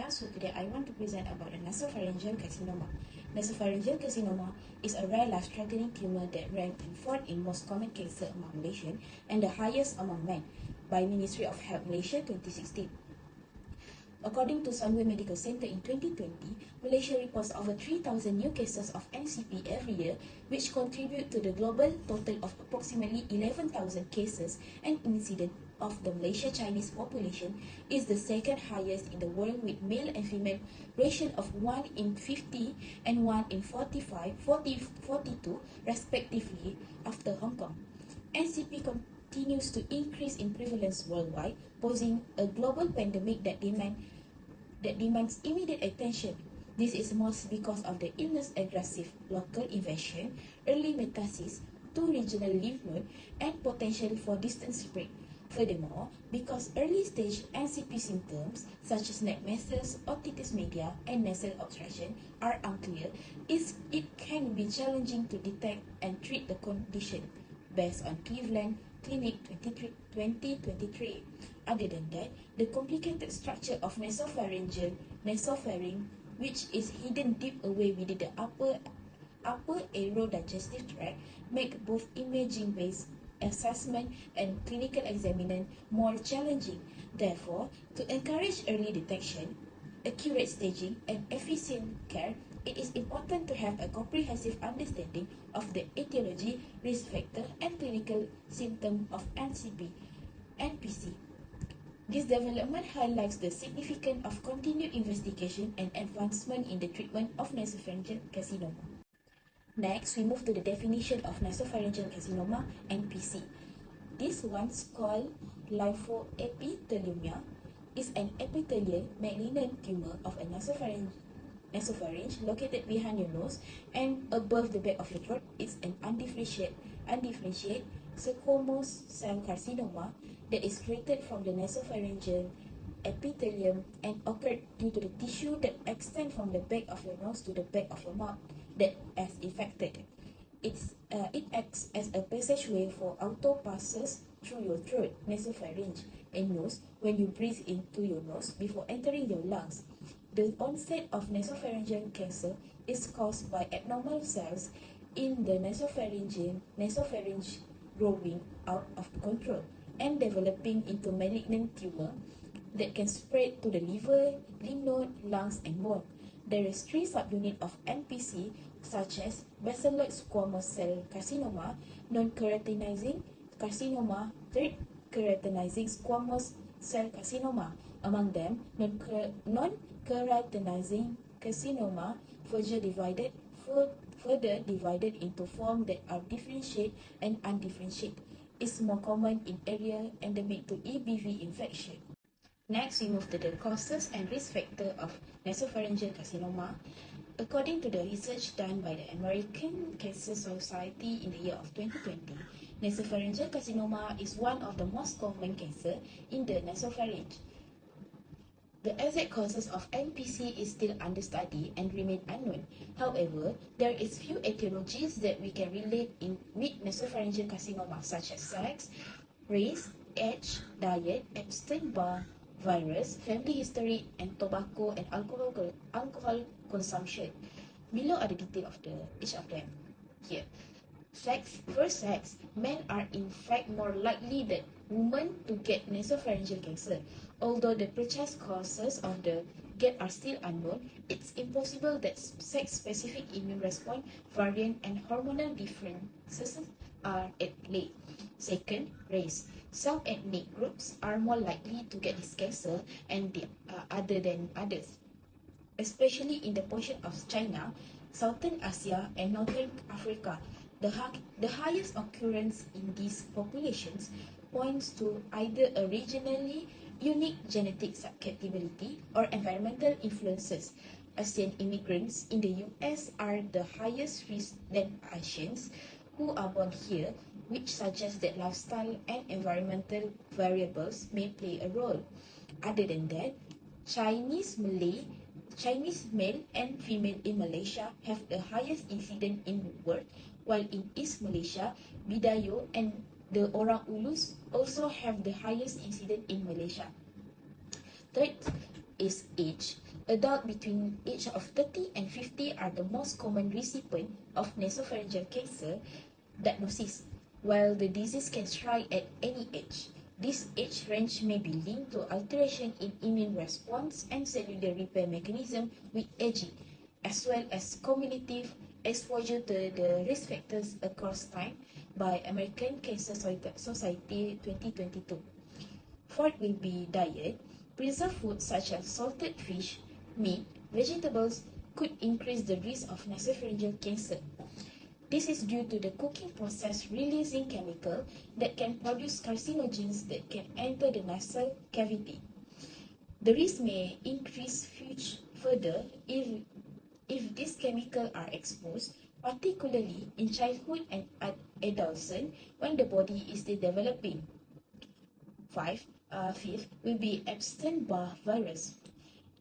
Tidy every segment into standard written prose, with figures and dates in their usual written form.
podcast. So today I want to present about the nasopharyngeal carcinoma. Nasopharyngeal carcinoma is a rare life-threatening tumor that ranked in fourth in most common cancer among Malaysians and the highest among men by Ministry of Health Malaysia 2016. According to Sunway Medical Centre in 2020, Malaysia reports over 3,000 new cases of NCP every year, which contribute to the global total of approximately 11,000 cases. And incidence of the Malaysia-Chinese population is the second highest in the world, with male and female ratio of 1 in 50 and 1 in 42 respectively after Hong Kong. NCP continues to increase in prevalence worldwide, posing a global pandemic that demands immediate attention. This is most because of the illness' aggressive local invasion, early metastasis to regional lymph node, and potential for distant spread. Furthermore, because early-stage NCP symptoms such as neck masses, otitis media, and nasal obstruction are unclear, it can be challenging to detect and treat the condition, based on Cleveland Clinic 2023. Other than that, the complicated structure of nasopharynx, which is hidden deep away within the upper aerodigestive tract, make both imaging-based assessment and clinical examination more challenging. Therefore, to encourage early detection, accurate staging, and efficient care, it is important to have a comprehensive understanding of the etiology, risk factor, and clinical symptom of NPC. This development highlights the significance of continued investigation and advancement in the treatment of nasopharyngeal carcinoma. Next, we move to the definition of nasopharyngeal carcinoma, NPC. This one's called lymphoepithelioma is an epithelial malignant tumor of a nasopharynx located behind your nose and above the back of your throat. It's an undifferentiated squamous cell carcinoma that is created from the nasopharyngeal epithelium and occurred due to the tissue that extends from the back of your nose to the back of your mouth that is infected. It acts as a passageway for auto passes through your throat, nasopharynx, and nose when you breathe into your nose before entering your lungs. The onset of nasopharyngeal cancer is caused by abnormal cells in the nasopharynx growing out of control and developing into malignant tumor that can spread to the liver, lymph node, lungs, and bone. There is 3 subunits of NPC, such as basaloid squamous cell carcinoma, non-keratinizing carcinoma, third keratinizing squamous cell carcinoma. Among them, non-keratinizing carcinoma further divided into forms that are differentiated and undifferentiated, is more common in area endemic to EBV infection. Next, we move to the causes and risk factor of nasopharyngeal carcinoma. According to the research done by the American Cancer Society in the year of 2020, nasopharyngeal carcinoma is one of the most common cancer in the nasopharynx. The exact causes of NPC is still under study and remain unknown. However, there is few etiologies that we can relate with nasopharyngeal carcinoma, such as sex, race, age, diet, Epstein-Barr virus, family history, and tobacco and alcohol consumption. Below are the details of each of them. Here, sex. First, sex. Men are in fact more likely than women to get nasopharyngeal cancer. Although the precise causes of the get are still unknown, it's impossible that sex-specific immune response, variant, and hormonal differences are at play. Second, race. Some ethnic groups are more likely to get this cancer other than others, especially in the portion of China, Southern Asia, and Northern Africa. The highest occurrence in these populations points to either a regionally unique genetic susceptibility or environmental influences. Asian immigrants in the US are the highest risk than Asians who are born here, which suggests that lifestyle and environmental variables may play a role. Other than that, Chinese male and female in Malaysia have the highest incidence in the world, while in East Malaysia, Bidayo and the Orang Ulus also have the highest incidence in Malaysia. Third is age. Adults between age of 30 and 50 are the most common recipient of nasopharyngeal cancer diagnosis, while the disease can strike at any age. This age range may be linked to alteration in immune response and cellular repair mechanism with aging, as well as cumulative exposure to the risk factors across time by American Cancer Society 2022. Fourth will be diet. Preserved foods such as salted fish, meat, vegetables could increase the risk of nasopharyngeal cancer. This is due to the cooking process releasing chemical that can produce carcinogens that can enter the nasal cavity. The risk may increase further if these chemicals are exposed, particularly in childhood and adolescence when the body is still developing. Fifth will be Epstein-Barr virus.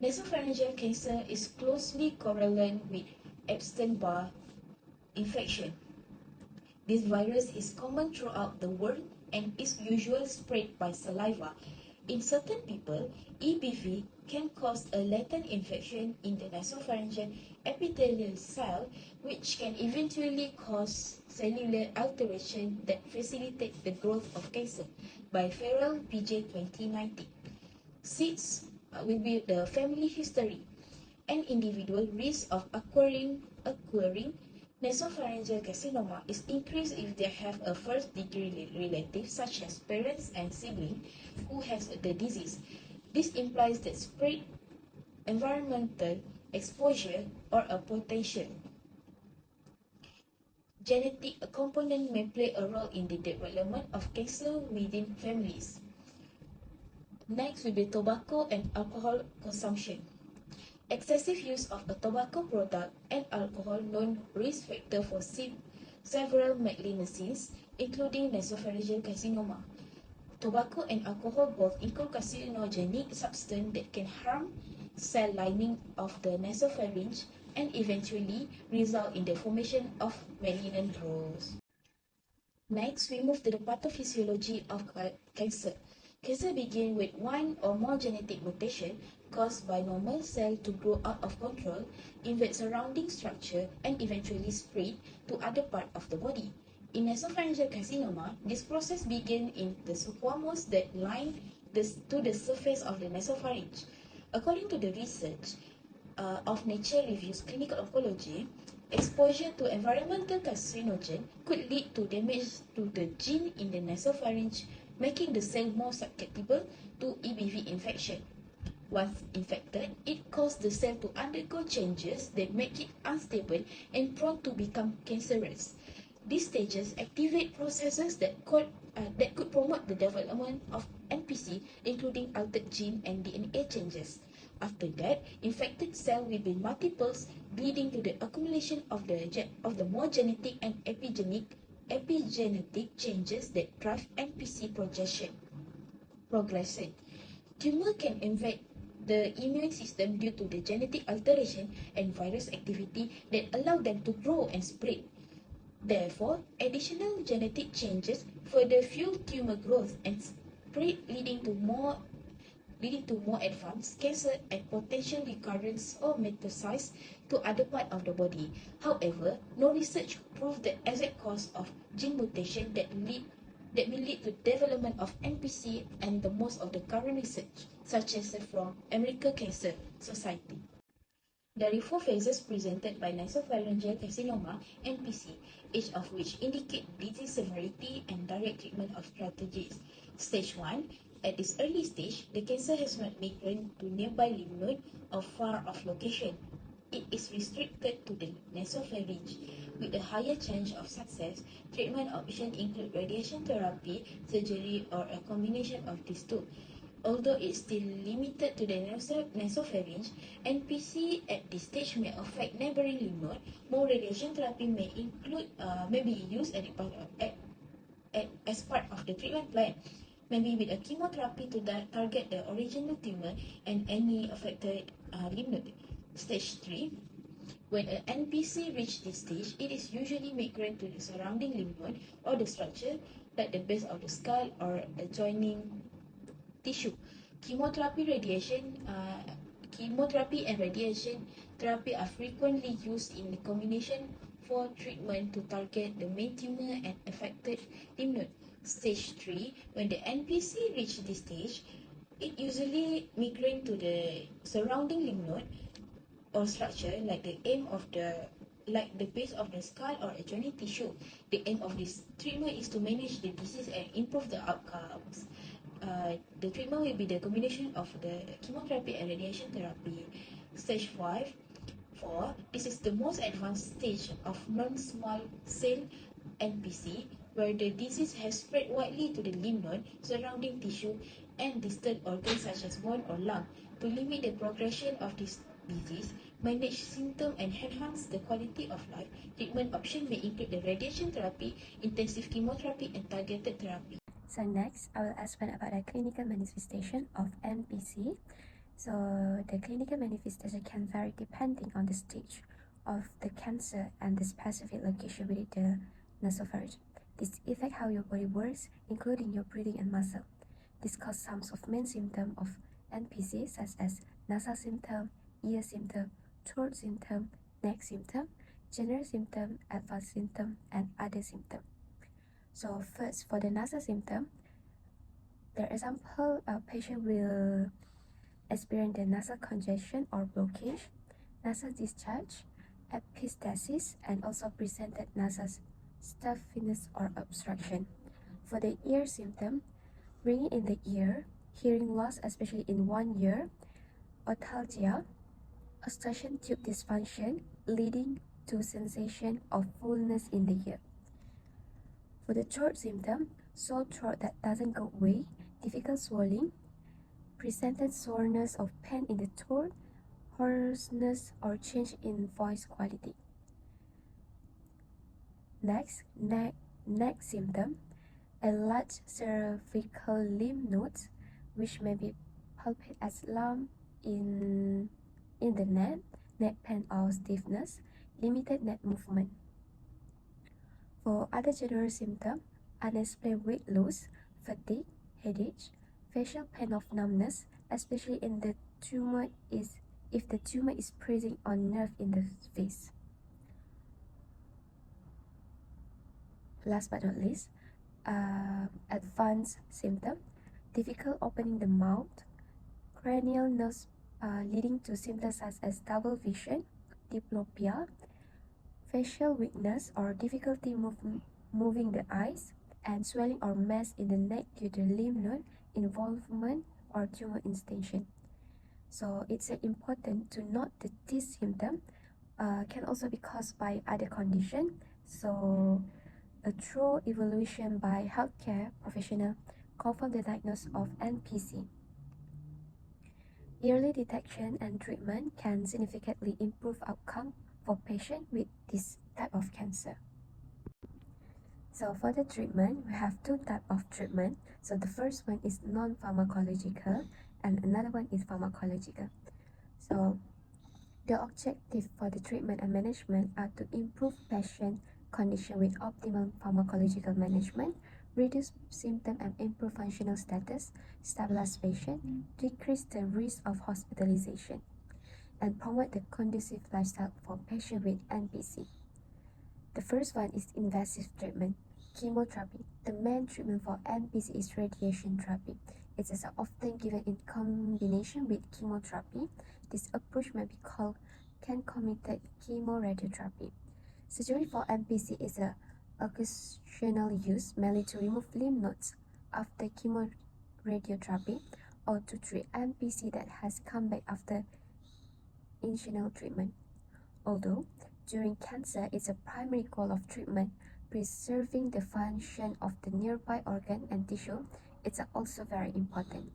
Nasopharyngeal cancer is closely correlated with Epstein-Barr infection. This virus is common throughout the world and is usually spread by saliva. In certain people, EBV can cause a latent infection in the nasopharyngeal epithelial cell, which can eventually cause cellular alteration that facilitates the growth of cancer by Farrell PJ 2019. Six will be the family history. An individual risk of acquiring nasopharyngeal carcinoma is increased if they have a first-degree relative, such as parents and siblings, who has the disease. This implies that spread, environmental exposure, or a potential genetic component may play a role in the development of cancer within families. Next will be tobacco and alcohol consumption. Excessive use of a tobacco product and alcohol known risk factor for several malignancies, including nasopharyngeal carcinoma. Tobacco and alcohol both include carcinogenic substances that can harm cell lining of the nasopharynx and eventually result in the formation of malignant growths. Next, we move to the pathophysiology of cancer. Cancer begins with one or more genetic mutations caused by normal cells to grow out of control, invade surrounding structure, and eventually spread to other parts of the body. In nasopharyngeal carcinoma, this process begins in the squamous that line to the surface of the nasopharynx. According to the research of Nature Reviews Clinical Oncology, exposure to environmental carcinogen could lead to damage to the gene in the nasopharynx, making the cell more susceptible to EBV infection. Once infected, it causes the cell to undergo changes that make it unstable and prone to become cancerous. These stages activate processes that could promote the development of NPC, including altered gene and DNA changes. After that, infected cells will be multiples, leading to the accumulation of the more genetic and epigenetic changes that drive NPC progression. Tumor can invade the immune system due to the genetic alteration and virus activity that allow them to grow and spread. Therefore, additional genetic changes further fuel tumor growth and spread, leading to more advanced cancer and potential recurrence or metastasis to other parts of the body. However, no research proved the exact cause of gene mutation that may lead to development of NPC, and the most of the current research, such as from American Cancer Society. There are 4 phases presented by nasopharyngeal carcinoma (NPC), each of which indicate disease severity and direct treatment of strategies. Stage 1. At this early stage, the cancer has not migrated to nearby lymph node or far off location. It is restricted to the nasopharynx. With a higher chance of success, treatment options include radiation therapy, surgery, or a combination of these two. Although it's still limited to the nasopharynx, NPC at this stage may affect neighboring lymph node. More radiation therapy may be used as part of the treatment plan, maybe with a chemotherapy to target the original tumor and any affected lymph node. Stage 3. When an NPC reaches this stage, it is usually migrate to the surrounding lymph node or the structure like the base of the skull or adjoining tissue. Chemotherapy chemotherapy and radiation therapy are frequently used in combination for treatment to target the main tumor and affected lymph node. Stage 3, when the NPC reaches this stage, it usually migrate to the surrounding lymph node or structure like the base of the skull or adjoining tissue. The aim of this treatment is to manage the disease and improve the outcomes. The treatment will be the combination of the chemotherapy and radiation therapy. Stage 5, 4. This is the most advanced stage of non-small cell NPC, where the disease has spread widely to the lymph node, surrounding tissue, and distal organs such as bone or lung. To limit the progression of this disease, manage symptoms, and enhance the quality of life, treatment options may include the radiation therapy, intensive chemotherapy, and targeted therapy. So next, I will explain about the clinical manifestation of NPC. So the clinical manifestation can vary depending on the stage of the cancer and the specific location within the nasopharynx. This affects how your body works, including your breathing and muscle. This causes some of main symptoms of NPC, such as nasal symptom, ear symptom, throat symptom, neck symptom, general symptom, advanced symptom, and other symptoms. So first, for the nasal symptom, the example, a patient will experience the nasal congestion or blockage, nasal discharge, epistaxis, and also presented nasal stuffiness or obstruction. For the ear symptom, ringing in the ear, hearing loss, especially in one ear, othalgia, eustachian tube dysfunction, leading to sensation of fullness in the ear. For the throat symptom, sore throat that doesn't go away, difficult swallowing, presented soreness of pain in the throat, hoarseness or change in voice quality. Next, neck symptom, a large cervical lymph nodes, which may be palpate as lump in the neck pain or stiffness, limited neck movement. For other general symptoms, unexplained weight loss, fatigue, headache, facial pain of numbness, especially in the tumor if the tumor is present on nerve in the face. Last but not least, advanced symptom, difficult opening the mouth, cranial nerves leading to symptoms such as double vision, diplopia, facial weakness or difficulty moving the eyes, and swelling or mass in the neck due to lymph node involvement or tumor extension. So it's important to note that this symptom can also be caused by other conditions. So a thorough evaluation by healthcare professional confirm the diagnosis of NPC. Early detection and treatment can significantly improve outcome for patients with this type of cancer. So for the treatment, we have two types of treatment. So the first one is non-pharmacological and another one is pharmacological. So the objective for the treatment and management are to improve patient condition with optimal pharmacological management, reduce symptom and improve functional status, stabilize patient, decrease the risk of hospitalization, and promote the conducive lifestyle for patients with NPC. The first one is invasive treatment, chemotherapy. The main treatment for NPC is radiation therapy. It is often given in combination with chemotherapy. This approach may be called concomitant chemoradiotherapy. Surgery for NPC is an occasional use mainly to remove lymph nodes after chemoradiotherapy or to treat NPC that has come back after initial treatment. Although during cancer is a primary goal of treatment, preserving the function of the nearby organ and tissue is also very important.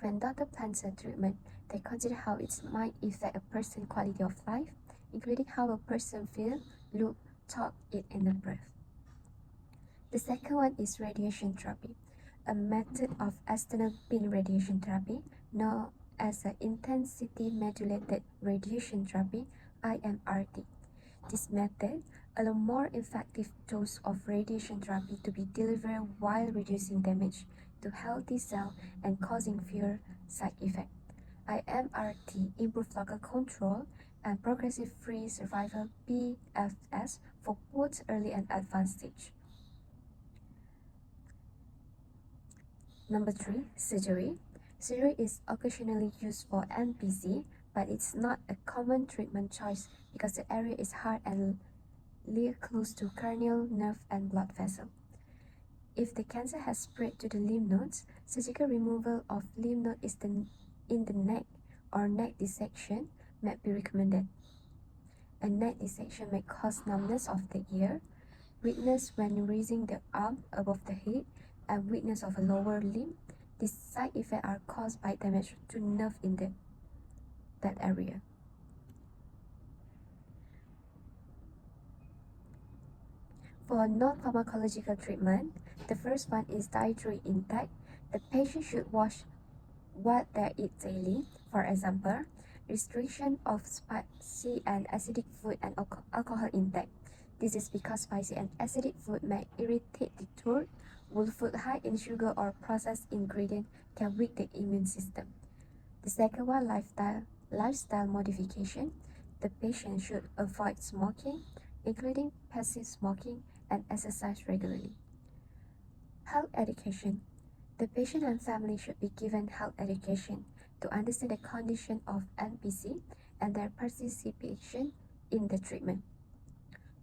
When doctor plans a treatment, they consider how it might affect a person's quality of life, including how a person feels, look, talk, eat, and breathe. The second one is radiation therapy, a method of external beam radiation therapy known as intensity modulated radiation therapy (IMRT). This method allows more effective dose of radiation therapy to be delivered while reducing damage to healthy cells and causing fewer side effects. IMRT, improved local control, and progressive-free survival PFS for both early and advanced stage. Number 3, surgery. Surgery is occasionally used for NPC, but it's not a common treatment choice because the area is hard and lies close to cranial nerve and blood vessel. If the cancer has spread to the lymph nodes, surgical removal of lymph node in the neck or neck dissection may be recommended. A neck dissection may cause numbness of the ear, weakness when raising the arm above the head, and weakness of a lower limb. These side effects are caused by damage to nerve in that area. For non-pharmacological treatment, the first one is dietary intake. The patient should watch what they eat daily. For example, restriction of spicy and acidic food and alcohol intake. This is because spicy and acidic food may irritate the throat, while food high in sugar or processed ingredients can weaken the immune system. The second one, lifestyle modification. The patient should avoid smoking, including passive smoking, and exercise regularly. Health education. The patient and family should be given health education to understand the condition of NPC and their participation in the treatment.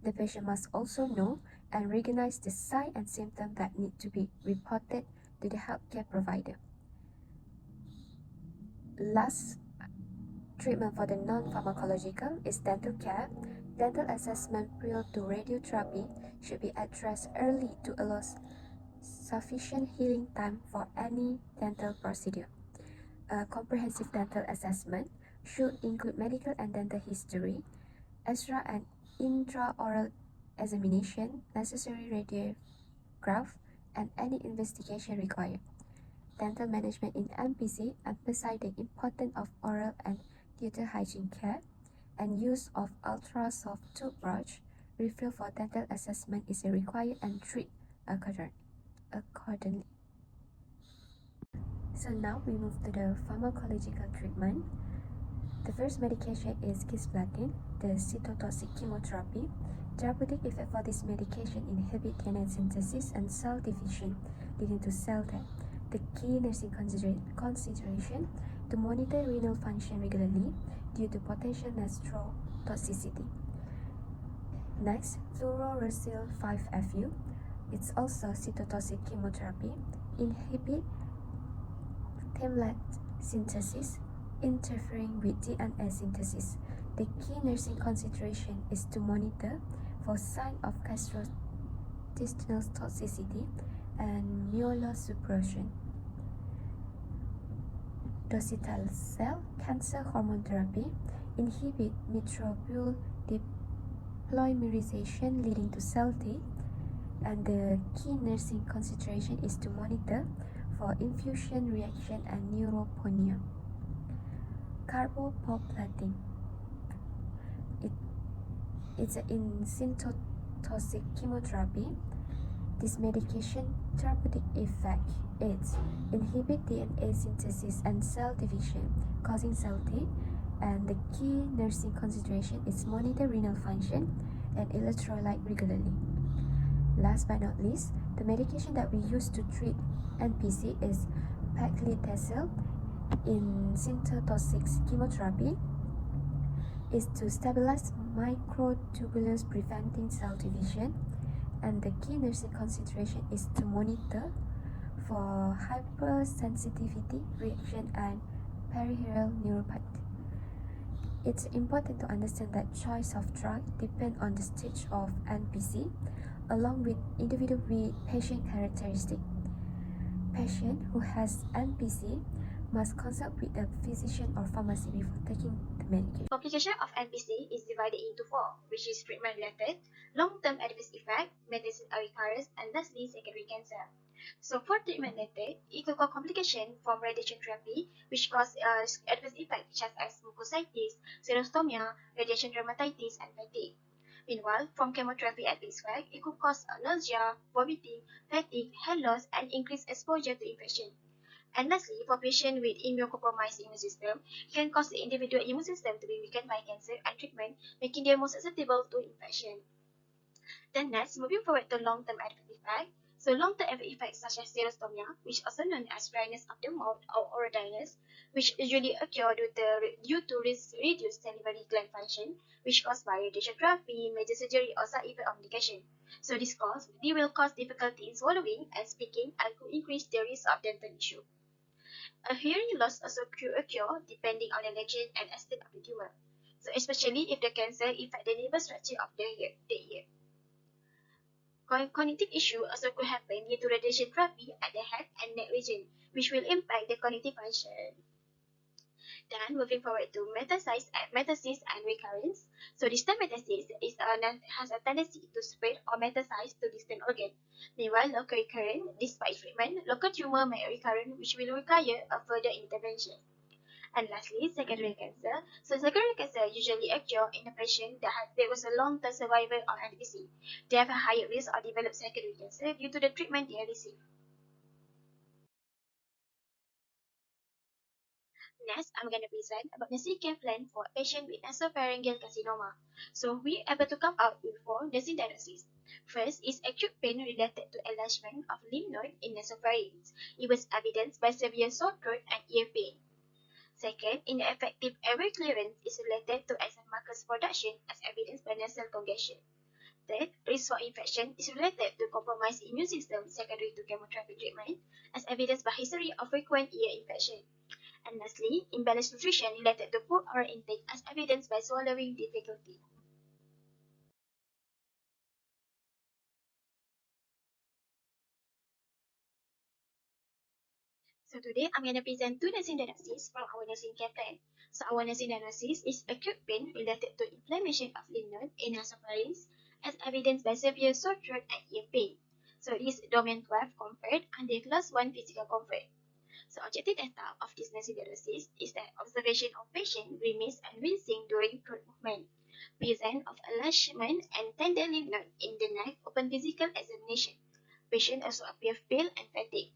The patient must also know and recognize the signs and symptoms that need to be reported to the healthcare provider. Last treatment for the non-pharmacological is dental care. Dental assessment prior to radiotherapy should be addressed early to allow sufficient healing time for any dental procedure. A comprehensive dental assessment should include medical and dental history, extra and intraoral examination, necessary radiograph, and any investigation required. Dental management in NPC emphasize the importance of oral and dental hygiene care, and use of ultra-soft toothbrush. Referral for dental assessment is required and treat accordingly. So now we move to the pharmacological treatment. The first medication is cisplatin, the cytotoxic chemotherapy. Therapeutic effect for this medication inhibit DNA synthesis and cell division, leading to cell death. The key nursing consideration to monitor renal function regularly due to potential nephrotoxicity. Next, fluorouracil 5-FU. It's also cytotoxic chemotherapy, inhibit thymidine synthesis, interfering with DNA synthesis. The key nursing consideration is to monitor for signs of gastrointestinal toxicity and myelosuppression. Docetaxel cancer hormone therapy inhibit microtubule depolarization leading to cell death, and the key nursing consideration is to monitor for infusion reaction and neutropenia. Carboplatin. It's an cytotoxic chemotherapy. This medication therapeutic effect is inhibit DNA synthesis and cell division, causing cell death, and the key nursing consideration is monitor renal function and electrolyte regularly. Last but not least, the medication that we use to treat NPC is paclitaxel in cytotoxic chemotherapy is to stabilize microtubules preventing cell division, and the key nursing consideration is to monitor for hypersensitivity reaction and peripheral neuropathy. It's important to understand that choice of drug depends on the stage of NPC along with individual patient characteristics. Patient who has NPC must consult with a physician or pharmacy before taking the medication. Complication of NPC is divided into four, which is treatment-related, long-term adverse effect, medicinal recurrence, and lastly, secondary cancer. So for treatment-related, it could cause complication from radiation therapy, which cause adverse effects such as mucositis, xerostomia, radiation dermatitis, and fatigue. Meanwhile, from chemotherapy adverse effect, it could cause nausea, vomiting, fatigue, hair loss, and increased exposure to infection. And lastly, for patients with immunocompromised immune system, it can cause the individual immune system to be weakened by cancer and treatment, making them more susceptible to infection. Then next, moving forward to long-term adverse effects. So long-term adverse effects such as xerostomia, which is also known as dryness of the mouth or orodyness, which usually occur due to reduced salivary gland function, which caused by radiation therapy, major surgery, or side effect of medication. So they will cause difficulty in swallowing and speaking and could increase the risk of dental issue. A hearing loss also could occur depending on the lesion and extent of the tumor. So especially if the cancer affects the nervous structure of the ear. Cognitive issue also could happen due to radiation therapy at the head and neck region, which will impact the cognitive function. Then moving forward to metastasis and recurrence. So distant metastasis has a tendency to spread or metastasize to distant organ. Meanwhile, local recurrent, despite treatment, local tumor may recurrent, which will require a further intervention. And lastly, secondary cancer. So secondary cancer usually occur in a patient there was a long-term survival or advocacy. They have a higher risk of develop secondary cancer due to the treatment they receive. Next, I'm going to present about nursing care plan for a patient with nasopharyngeal carcinoma. So we able to come out with four nursing diagnoses. First is acute pain related to enlargement of lymph node in nasopharynx. It was evidenced by severe sore throat and ear pain. Second, ineffective airway clearance is related to enzyme markers production as evidenced by nasal congestion. Third, risk for infection is related to compromised immune system secondary to chemotherapy treatment as evidenced by history of frequent ear infection. And lastly, imbalanced nutrition related to food or intake as evidenced by swallowing difficulty. So today I'm going to present two nursing diagnoses from our nursing care plan. So our nursing diagnosis is acute pain related to inflammation of lymph node in nasopharynx as evidenced by severe sore throat and ear pain. So this is domain 12 comfort and the class 1 physical comfort. So objective data of this nursing diagnosis is that observation of patient remains and wincing during throat movement, present of enlargement and tender lymph node in the neck upon physical examination. Patient also appears pale and fatigued.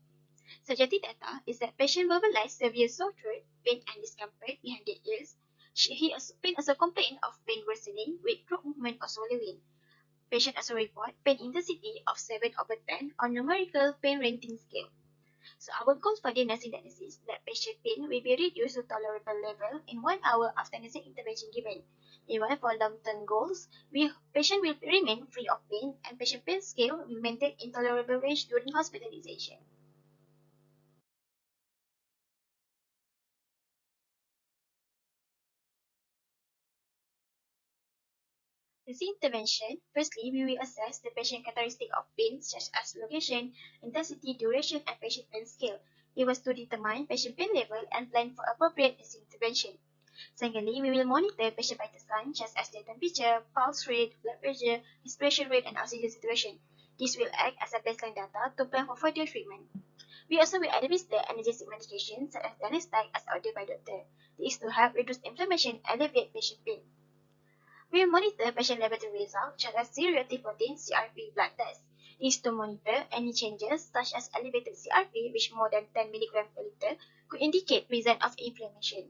Subjective data is that patient verbalized severe sore throat, pain and discomfort behind the ears. Patient also complained of pain worsening with throat movement or swallowing. Patient also report pain intensity of 7/10 on numerical pain rating scale. So our goal for the nursing diagnosis is that patient pain will be reduced to tolerable level in 1 hour after nursing intervention given. Meanwhile, for long-term goals, patient will remain free of pain and patient pain scale will maintain in tolerable range during hospitalization. Nursing intervention, firstly, we will assess the patient characteristic of pain such as location, intensity, duration, and patient pain scale. It was to determine patient pain level and plan for appropriate nursing intervention. Secondly, we will monitor patient vital signs such as their temperature, pulse rate, blood pressure, respiration rate, and oxygen saturation. This will act as a baseline data to plan for further treatment. We also will administer analgesic medication such as Dianestic as ordered by doctor. This is to help reduce inflammation and alleviate patient pain. We will monitor patient laboratory results such as C-reactive protein (CRP) blood test. This is to monitor any changes such as elevated CRP, which more than 10 mg per liter, could indicate presence of inflammation.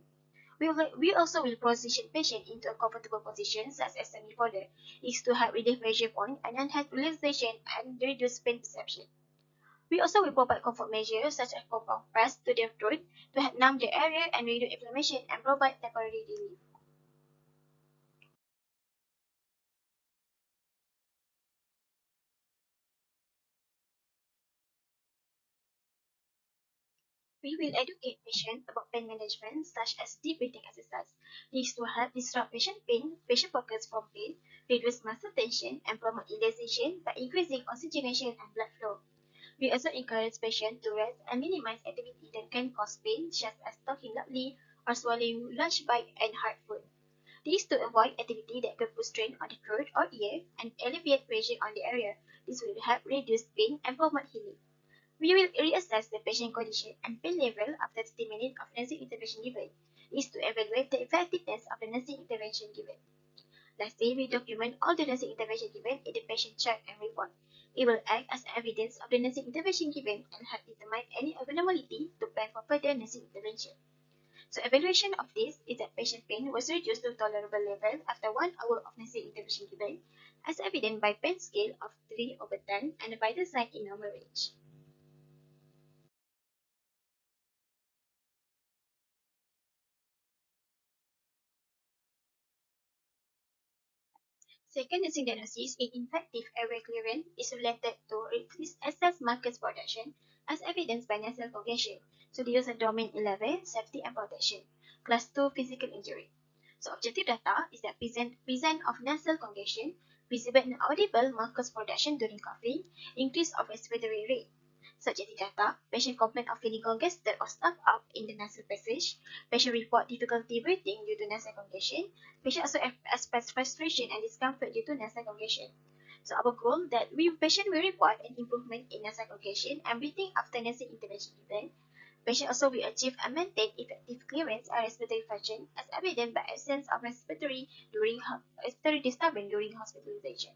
We also will position patient into a comfortable position such as semi-folded. This is to help relieve pressure point and enhance relaxation and reduce pain perception. We also will provide comfort measures such as compound press to the throat to help numb the area and reduce inflammation and provide temporary relief. We will educate patients about pain management such as deep breathing exercise. This to help disrupt patient focus from pain, reduce muscle tension, and promote relaxation by increasing oxygenation and blood flow. We also encourage patients to rest and minimize activity that can cause pain, such as talking loudly or swallowing large bites and hard food. This to avoid activity that could put strain on the throat or ear and alleviate pressure on the area. This will help reduce pain and promote healing. We will reassess the patient condition and pain level after 30 minutes of nursing intervention given. This is to evaluate the effectiveness of the nursing intervention given. Lastly, we document all the nursing intervention given in the patient chart and report. it will act as evidence of the nursing intervention given and help determine any abnormality to plan for further nursing intervention. So evaluation of this is that patient pain was reduced to tolerable level after 1 hour of nursing intervention given, as evident by pain scale of 3/10 and a vital sign in normal range. Second nursing diagnosis in infective airway clearance is related to assess mucus production as evidenced by nasal congestion. So they use a domain 11, safety and protection. Class 2, physical injury. So objective data is that present of nasal congestion, visible and audible mucus production during coughing, increase of respiratory rate. Subjective data, patient complain of feeling congested or stuck up in the nasal passage. Patient report difficulty breathing due to nasal congestion. Patient also express frustration and discomfort due to nasal congestion. So our goal that patient will report an improvement in nasal congestion and breathing after nasal intervention event. Patient also will achieve and maintain effective clearance and respiratory function as evident by absence of respiratory disturbance during hospitalization.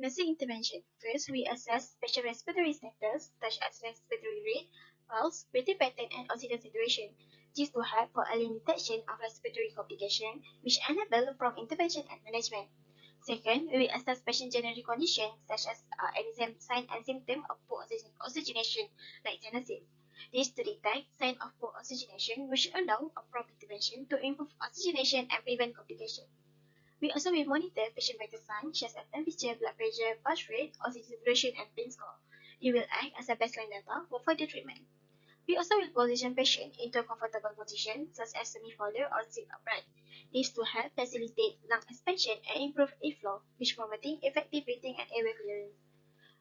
Nursing intervention. First, we assess patient respiratory status, such as respiratory rate, pulse, breathing pattern, and oxygen saturation. This to help for early detection of respiratory complication, which enable from intervention and management. Second, we will assess patient general condition, such as any sign and symptom of poor oxygenation, like genesis. This to detect sign of poor oxygenation, which allow a prompt intervention to improve oxygenation and prevent complication. We also will monitor patient vital signs such as temperature, blood pressure, pulse rate, oxygen saturation, and pain score. It will act as a baseline data for further treatment. We also will position patient into a comfortable position such as semi-folded or sit upright. This to help facilitate lung expansion and improve airflow, which promoting effective breathing and airway clearance.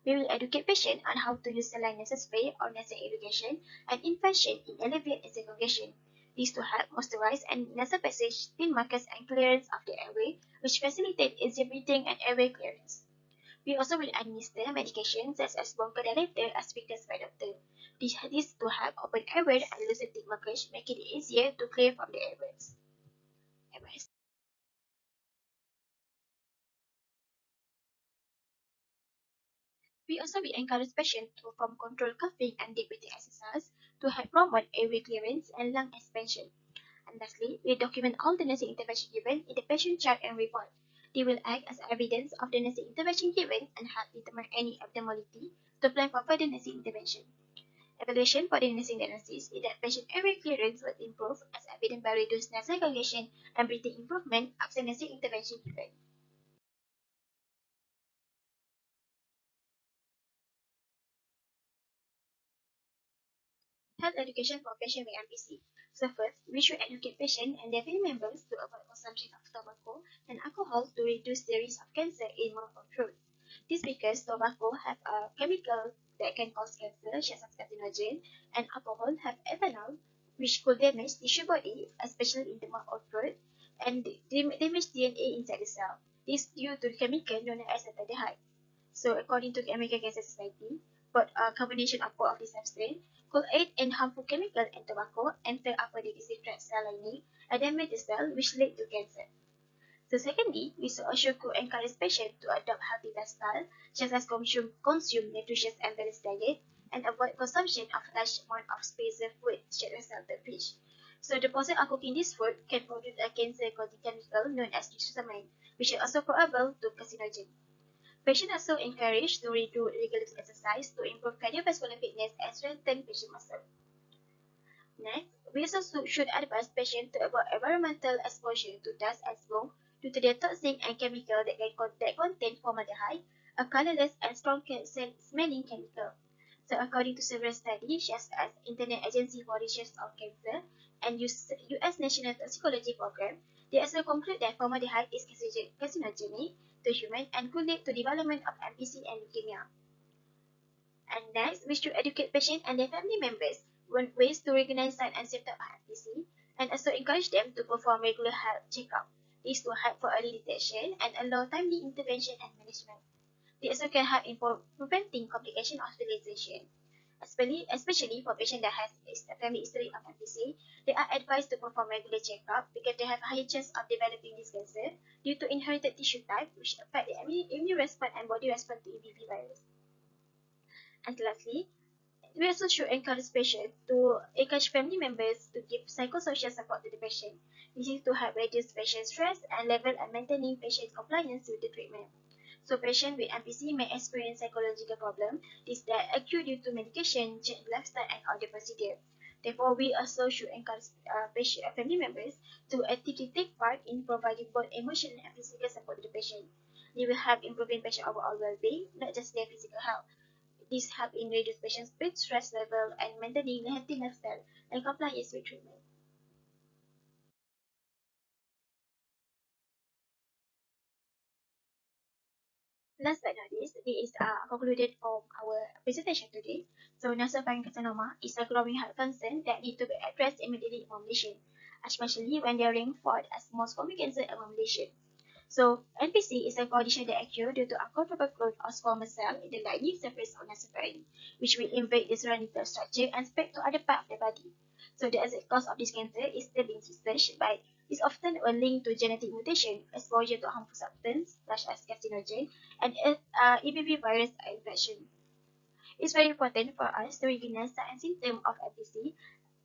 We will educate patient on how to use saline nasal spray or nasal irrigation and infusion in alleviate nasal congestion. This to help moisturize and nasal passage, thin mucus and clearance of the airway, which facilitate easier breathing and airway clearance. We also will administer medication such as bronchodilator as requested by doctor. This to help open airway and loosen thick mucus, making it easier to clear from the airways. We also will encourage patients to perform controlled coughing and deep breathing exercise to help promote airway clearance and lung expansion. And lastly, we document all the nursing intervention given in the patient chart and report. They will act as evidence of the nursing intervention given and help determine any abnormality to plan for further nursing intervention. Evaluation for the nursing diagnosis is that patient airway clearance will improve as evident by reduced nasal congestion and breathing improvement after nursing intervention given. Health education for patient with MPC. So first, we should educate patients and their family members to avoid consumption of tobacco and alcohol to reduce the risk of cancer in mouth or throat. This because tobacco have a chemical that can cause cancer, such as carcinogen, and alcohol have ethanol, which could damage tissue body, especially in the mouth or throat, and damage DNA inside the cell. This due to the chemical known as acetaldehyde. So according to the American Cancer Society, but a combination of both of these substances could aid in harmful chemical and tobacco enter upper digestive tract cell lining and damage the cell which lead to cancer. So secondly, we also could encourage patients to adopt healthy lifestyle, such as consume nutritious and balanced diet, and avoid consumption of large amount of spicy food, such as salted fish. So the process of cooking this food can produce a cancer-causing chemical known as glucosamine, which is also probable to carcinogen. Patients are also encouraged to do regular exercise to improve cardiovascular fitness and strengthen patient muscle. Next, we also should advise patients to avoid environmental exposure to dust and smoke due to their toxic and chemical that contain formaldehyde, a colorless and strong smelling chemical. So according to several studies, such as Internet Agency for Research on Cancer and US National Toxicology Program, they also conclude that formaldehyde is carcinogenic to humans and could lead to development of MPC and leukemia. And next, we should educate patients and their family members on ways to recognize signs and symptoms of MPC and also encourage them to perform regular health checkup. This will help for early detection and allow timely intervention and management. They also can help in preventing complication of hospitalization. Especially for patients that has a family history of NPC, they are advised to perform regular checkup because they have a higher chance of developing this cancer due to inherited tissue type, which affect the immune response and body response to EBV virus. And lastly, we also should encourage patients to encourage family members to give psychosocial support to the patient. This is to help reduce patient stress and level and maintaining patient compliance with the treatment. So patients with NPC may experience psychological problems. This that occur due to medication, change lifestyle, and other procedures. Therefore, we also should encourage family members to actively take part in providing both emotional and physical support to the patient. They will help improving patient overall well-being, not just their physical health. This help in reduce patients' stress level and maintaining a healthy lifestyle and compliance with treatment. Last but not least, this is concluded from our presentation today. So, nasopharyngeal carcinoma is a growing health concern that need to be addressed immediately among Malaysians, especially when they are ranked fourth as most common cancer among Malaysians. So, NPC is a condition that occurs due to uncontrollable growth of squamous cell in the lining surface of nasopharynx, which will invade the surrounding cell structure and spread to other parts of the body. So, the exact cause of this cancer is still being researched, but is often linked to genetic mutation, exposure to harmful substances such as carcinogen, and EBV virus infection. It's very important for us to recognize signs and symptoms of NPC,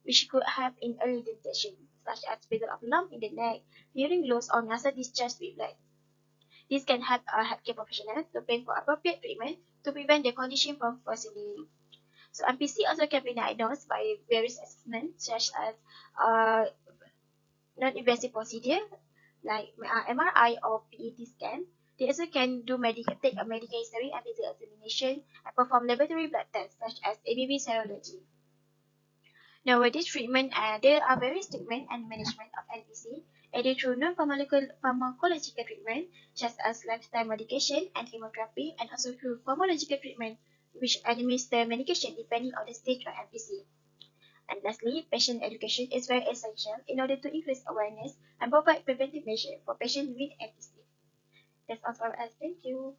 which could have in early detection, such as presence of lump in the neck, hearing loss, or nasal discharge with blood. This can help a healthcare professional to plan for appropriate treatment to prevent the condition from worsening. So NPC also can be diagnosed by various assessments such as uh, non-invasive procedure like MRI or PET scan. They also can take a medical history and physical examination and perform laboratory blood tests such as ABV serology. Nowadays, there are various treatment and management of NPC, either through non-pharmacological treatment, such as lifestyle medication and chemotherapy, and also through pharmacological treatment, which administer medication depending on the stage of NPC. And lastly, patient education is very essential in order to increase awareness and provide preventive measures for patients with NPC. That's all for us. Thank you.